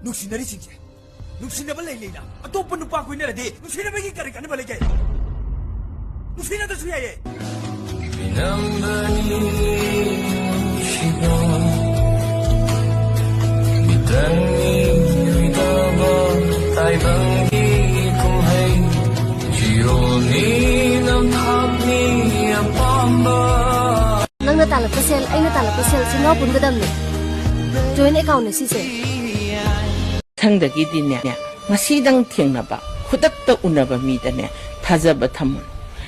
누신나리 징제 누신나발 레이나 또 뻔누 빠고 있네라디 누신나백이 까리 가는 발레게 누신나도 수야예 nang natala pasel ay natala pasel sino pun gadam ni join account na sise 상덕이디냐 마시당 팅나바 후닥도 우나바 미다네 타자바 탐문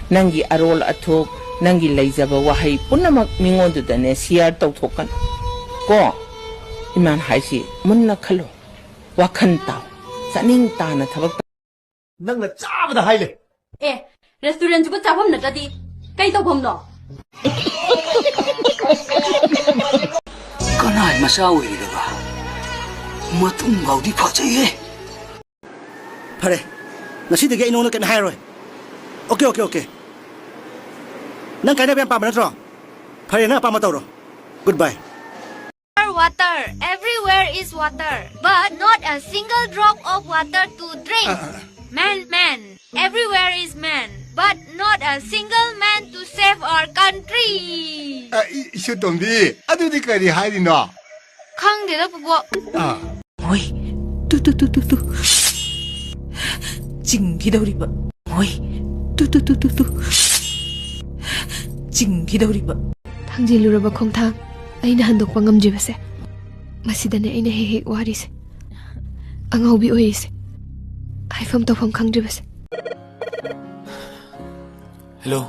난기 아롤 아톡 난기 레이자바 와하이 뿌나막 밍온두다네 시알 똑똑간 고 이만 하시 문나 칼로 와칸따 싸닝 따나 타박 낭나 짜보다 하이래 에 레스토랑 주고 짜봄 나다디 까이도 봄노 Kanai masawi ri ba matung gaudi phajai Pare ngasi de ge ino kan hai roi Okay nang kai na ben pa ma tro Pare na pa ma tawro Goodbye Water. Everywhere is water, but not a single drop of water to drink. Man. Everywhere is man, but not a single man to save our country. 이쇼동디 아두디 까리 하이리노 강대라 부부. 오이 뚜뚜뚜뚜뚜 징기다우리바 오이 뚜뚜뚜뚜뚜 징기다우리바 thangjiluraba khongthang aina handok pangam jibase masidane aina he warise angaubi oise haifam tofam khangjibase Hello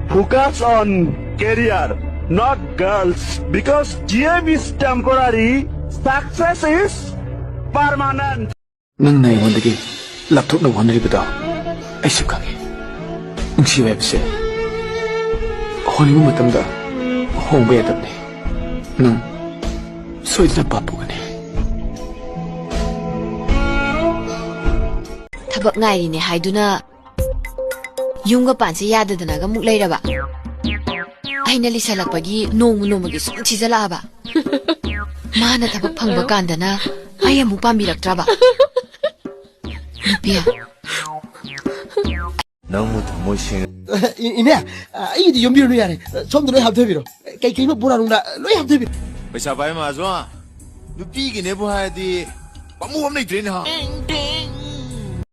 Focus on career, not girls, because GM is temporary, success is permanent. ꯅꯪ ꯑꯩꯉꯣꯟꯗꯒꯤ ꯂꯥꯞꯊꯣꯛꯅꯕ ꯍꯣꯠꯅꯔꯤꯕꯗꯣ ꯑꯩꯁꯨ ꯈꯪꯉꯤ ꯅꯨꯡꯁꯤꯕ ꯍꯥꯏꯕꯁꯦ ꯍꯣꯡꯂꯤꯕ ꯃꯇꯝꯗ ꯍꯣꯡꯕ ꯌꯥꯗꯕꯅꯤ ꯅꯪ ꯁꯣꯏꯗꯅ ꯄꯥꯞꯄꯨꯒꯅꯤ ꯊꯕꯛ ꯉꯥꯏꯔꯤꯅꯦ ꯍꯥꯏꯗꯨꯅ ꯌꯨꯝꯒ ꯄꯥꯟꯁꯦ ꯌꯥꯗꯗꯅꯒ ꯃꯨꯛ ꯂꯩꯔꯕ ꯑꯩꯅ ꯂꯤꯁꯜꯂꯛꯄꯒꯤ ꯅꯣꯡꯃꯒꯤ ꯁꯨꯝ ꯊꯤꯖꯜꯂꯛꯑꯕ ꯃꯥꯅ ꯊꯕꯛ ꯐꯪꯕ ꯀꯥꯟꯗꯅ ꯑꯩ ꯑꯃꯨꯛ ꯄꯥꯝꯕꯤꯔꯛꯇ꯭ꯔꯕ ꯅꯨꯄꯤꯌꯥ 너무 더모싱 이네 이디 연비로 야래 좀더 로이 합태비로 cây 보라는다 로이 합태비 pesa pai ma zo nupi gi ne bu ha di pamu am nei train ha